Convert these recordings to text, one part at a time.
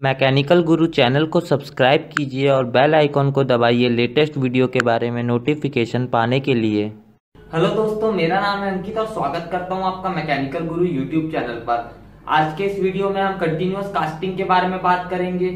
Mechanical गुरु channel को subscribe कीजिए और बेल आइकॉन को दबाइए लेटेस्ट वीडियो के बारे में नोटिफिकेशन पाने के लिए। हेलो दोस्तों, मेरा नाम है अंकित और स्वागत करता हूं आपका मैकेनिकल गुरु यूट्यूब चैनल पर। आज के इस वीडियो में हम कंटिन्यूअस कास्टिंग के बारे में बात करेंगे।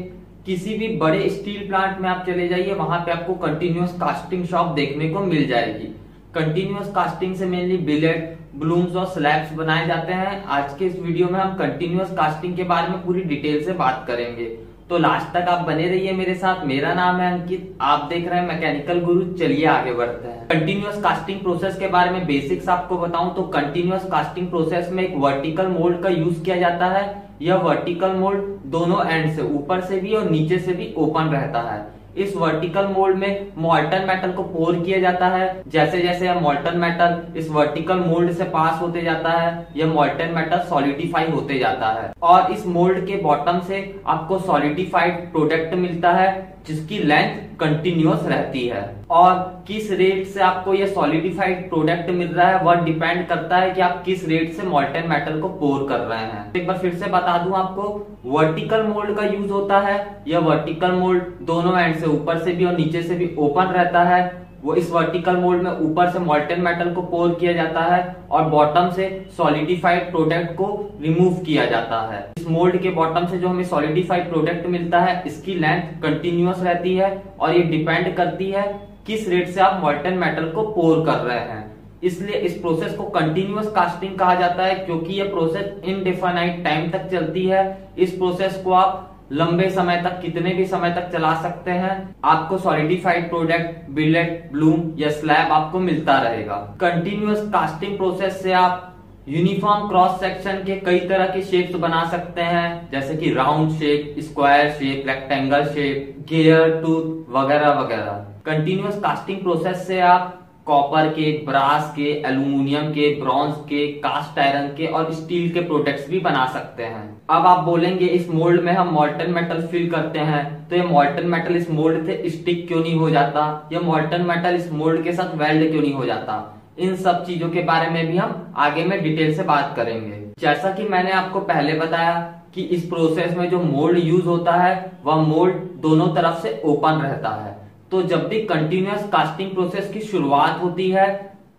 किसी भी बड़े स्टील प्लांट में आप चले जाइए, वहां पे आपको कंटिन्यूअस कास्टिंग शॉप देखने को मिल जाएगी। कंटिन्यूअस कास्टिंग से मेनली बिलेट, ब्लूम्स और स्लैब्स बनाए जाते हैं। आज के इस वीडियो में हम कंटिन्यूअस कास्टिंग के बारे में पूरी डिटेल से बात करेंगे, तो लास्ट तक आप बने रहिए मेरे साथ। मेरा नाम है अंकित, आप देख रहे हैं मैकेनिकल गुरु। चलिए आगे बढ़ते हैं। कंटिन्यूअस कास्टिंग प्रोसेस के बारे में बेसिक्स आपको बताऊं तो कंटिन्यूअस कास्टिंग प्रोसेस में एक वर्टिकल मोल्ड का यूज किया जाता है। यह वर्टिकल मोल्ड दोनों एंड से, ऊपर से भी और नीचे से भी ओपन रहता है। इस वर्टिकल मोल्ड में मॉल्टन मेटल को पोर किया जाता है। जैसे जैसे यह मॉल्टन मेटल इस वर्टिकल मोल्ड से पास होते जाता है, यह मॉल्टन मेटल सॉलिडिफाई होते जाता है और इस मोल्ड के बॉटम से आपको सॉलिडिफाइड प्रोडक्ट मिलता है जिसकी लेंथ कंटिन्यूअस रहती है। और किस रेट से आपको यह सॉलिडिफाइड प्रोडक्ट मिल रहा है वह डिपेंड करता है कि आप किस रेट से मॉल्टन मेटल को पोर कर रहे हैं। एक बार फिर से बता दूं आपको, वर्टिकल मोल्ड का यूज होता है। यह वर्टिकल मोल्ड दोनों एंड से, ऊपर से भी और नीचे से भी ओपन रहता है। वो इस वर्टिकल मोल्ड में ऊपर से मॉल्टन मेटल को पोर किया जाता है और बॉटम से सॉलिडिफाइड प्रोडक्ट को रिमूव किया जाता है। इस मोल्ड के बॉटम से जो हमें सॉलिडिफाइड प्रोडक्ट मिलता है, इसकी लेंथ कंटिन्यूअस रहती है और ये डिपेंड करती है किस रेट से आप मॉल्टन मेटल को पोर कर रहे हैं। इसलिए इस प्रोसेस को कंटिन्यूअस कास्टिंग कहा जाता है, क्योंकि यह प्रोसेस इनडेफिनाइट टाइम तक चलती है। इस प्रोसेस को आप लंबे समय तक, कितने भी समय तक चला सकते हैं। आपको सॉलिडिफाइड प्रोडक्ट, बिलेट, ब्लूम या स्लैब आपको मिलता रहेगा। कंटिन्यूअस कास्टिंग प्रोसेस से आप यूनिफॉर्म क्रॉस सेक्शन के कई तरह के शेप्स बना सकते हैं, जैसे कि round shape, square shape, rectangle shape, gear tooth वगैरह वगैरह। कंटिन्यूअस कास्टिंग प्रोसेस से आप कॉपर के, ब्रास के, एल्यूमिनियम के, ब्रॉन्ज के, कास्ट आयरन के और स्टील के प्रोडक्ट्स भी बना सकते हैं। अब आप बोलेंगे इस मोल्ड में हम मॉल्टन मेटल फिल करते हैं तो ये मॉल्टन मेटल इस मोल्ड से स्टिक क्यों नहीं हो जाता, या मॉल्टन मेटल इस मोल्ड के साथ वेल्ड क्यों नहीं हो जाता। इन सब चीजों के बारे में भी हम आगे में डिटेल से बात करेंगे। जैसा कि मैंने आपको पहले बताया कि इस प्रोसेस में जो मोल्ड यूज होता है वह मोल्ड दोनों तरफ से ओपन रहता है। तो जब भी कंटिन्यूअस कास्टिंग प्रोसेस की शुरुआत होती है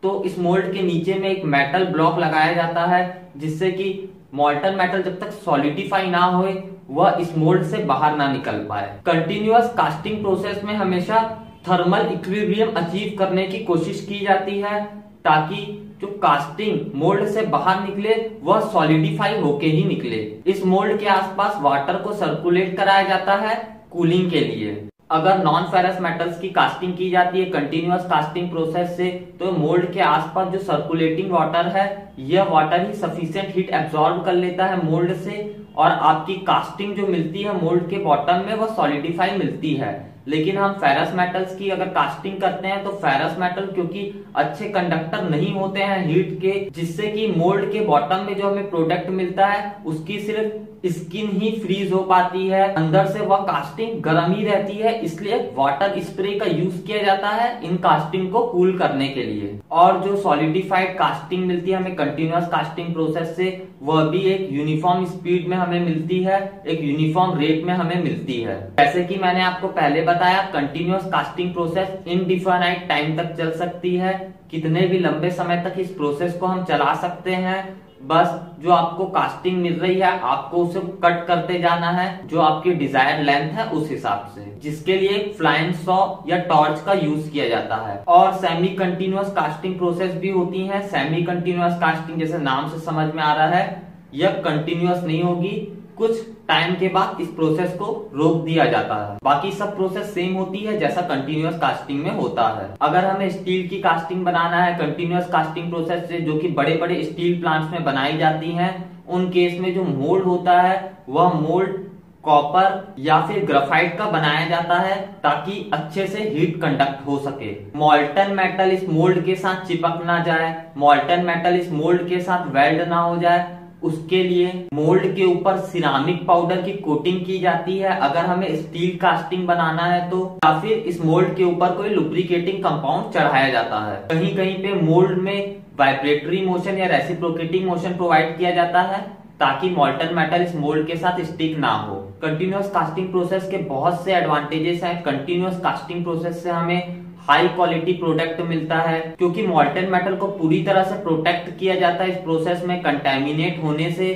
तो इस मोल्ड के नीचे में एक मेटल ब्लॉक लगाया जाता है, जिससे कि मॉल्टन मेटल जब तक सॉलिडिफाई ना होए वह इस मोल्ड से बाहर ना निकल पाए। कंटिन्यूअस कास्टिंग प्रोसेस में हमेशा थर्मल इक्विलिब्रियम अचीव करने की कोशिश की जाती है, ताकि जो कास्टिंग मोल्ड से बाहर निकले वह सॉलिडिफाई होके ही निकले। इस मोल्ड के आसपास वाटर को सर्कुलेट कराया जाता है कूलिंग के लिए। अगर नॉन फेरस मेटल्स की कास्टिंग की जाती है कंटिन्यूअस कास्टिंग प्रोसेस से, तो मोल्ड के आसपास जो सर्कुलेटिंग वाटर है, यह वाटर ही सफिशिएंट हीट एब्जॉर्ब कर लेता है मोल्ड से और आपकी कास्टिंग जो मिलती है मोल्ड के बॉटम में वह सॉलिडिफाई मिलती है। लेकिन हम फेरस मेटल्स की अगर कास्टिंग करते हैं तो फेरस मेटल क्योंकि अच्छे कंडक्टर नहीं होते हैं हीट के, जिससे कि मोल्ड के बॉटम में जो हमें प्रोडक्ट मिलता है उसकी सिर्फ स्किन ही फ्रीज हो पाती है, अंदर से वह कास्टिंग गर्म ही रहती है। इसलिए वाटर स्प्रे का यूज किया जाता है इन कास्टिंग को कूल करने के लिए। और जो सॉलिडिफाइड कास्टिंग मिलती है हमें कंटिन्यूअस कास्टिंग प्रोसेस से, वह भी एक यूनिफॉर्म स्पीड में हमें मिलती है, एक यूनिफॉर्म रेट में हमें मिलती है। जैसे कि मैंने आपको पहले बताया, कंटिन्यूअस कास्टिंग प्रोसेस इनडिफिनाइट टाइम तक चल सकती है। कितने भी लंबे समय तक इस प्रोसेस को हम चला सकते हैं। बस जो आपको कास्टिंग मिल रही है आपको उसे कट करते जाना है जो आपकी डिजायर लेंथ है उस हिसाब से, जिसके लिए फ्लाइंग सॉ या टॉर्च का यूज किया जाता है। और सेमी कंटिन्यूअस कास्टिंग प्रोसेस भी होती है। सेमी कंटिन्यूअस कास्टिंग जैसे नाम से समझ में आ रहा है, यह कंटिन्यूअस नहीं होगी, कुछ टाइम के बाद इस प्रोसेस को रोक दिया जाता है। बाकी सब प्रोसेस सेम होती है जैसा कंटिन्यूअस कास्टिंग में होता है। अगर हमें स्टील की कास्टिंग बनाना है कंटिन्यूअस कास्टिंग प्रोसेस से, जो कि बड़े बड़े स्टील प्लांट्स में बनाई जाती हैं, उन केस में जो मोल्ड होता है वह मोल्ड कॉपर या फिर ग्रेफाइट का बनाया जाता है, ताकि अच्छे से हीट कंडक्ट हो सके। मॉल्टन मेटल इस मोल्ड के साथ चिपक ना जाए, मॉल्टन मेटल इस मोल्ड के साथ वेल्ड ना हो जाए, उसके लिए मोल्ड के ऊपर सिरामिक पाउडर की कोटिंग की जाती है अगर हमें स्टील कास्टिंग बनाना है तो, या फिर इस मोल्ड के ऊपर कोई लुब्रिकेटिंग कंपाउंड चढ़ाया जाता है। कहीं कहीं पे मोल्ड में वाइब्रेटरी मोशन या रेसिप्रोकेटिंग मोशन प्रोवाइड किया जाता है, ताकि मॉल्टन मेटल इस मोल्ड के साथ स्टिक ना हो। कंटिन्यूअस कास्टिंग प्रोसेस के बहुत से एडवांटेजेस हैं। कंटिन्यूअस कास्टिंग प्रोसेस से हमें हाई क्वालिटी प्रोडक्ट मिलता है, क्योंकि मॉल्टन मेटल को पूरी तरह से प्रोटेक्ट किया जाता है इस प्रोसेस में कंटेमिनेट होने से,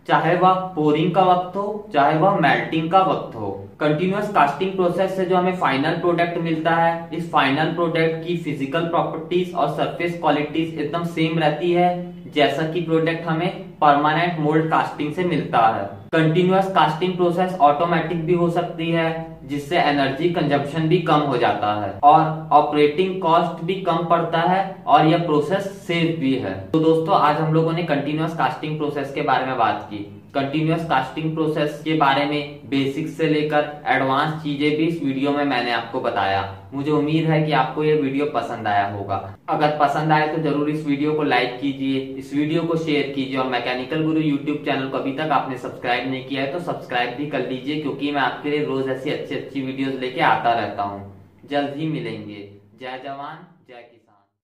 चाहे वह पोरिंग का वक्त हो चाहे वह मेल्टिंग का वक्त हो। कंटिन्यूअस कास्टिंग प्रोसेस से जो हमें फाइनल प्रोडक्ट मिलता है, इस फाइनल प्रोडक्ट की फिजिकल प्रॉपर्टीज और सरफेस क्वालिटीज एकदम सेम रहती है जैसा कि प्रोडक्ट हमें परमानेंट मोल्ड कास्टिंग से मिलता है। कंटिन्यूअस कास्टिंग प्रोसेस ऑटोमेटिक भी हो सकती है, जिससे एनर्जी कंजप्शन भी कम हो जाता है और ऑपरेटिंग कॉस्ट भी कम पड़ता है और यह प्रोसेस सेफ भी है। तो दोस्तों, आज हम लोगों ने कंटिन्यूअस कास्टिंग प्रोसेस के बारे में बात की। कंटिन्यूअस कास्टिंग प्रोसेस के बारे में बेसिक्स से लेकर एडवांस चीजें भी इस वीडियो में मैंने आपको बताया। मुझे उम्मीद है कि आपको ये वीडियो पसंद आया होगा। अगर पसंद आए तो जरूर इस वीडियो को लाइक कीजिए, इस वीडियो को शेयर कीजिए और मैकेनिकल गुरु यूट्यूब चैनल को अभी तक आपने सब्सक्राइब नहीं किया है तो सब्सक्राइब भी कर लीजिए, क्योंकि मैं आपके लिए रोज ऐसी अच्छी अच्छी वीडियोस लेके आता रहता हूँ। जल्द ही मिलेंगे। जय जवान जय किसान।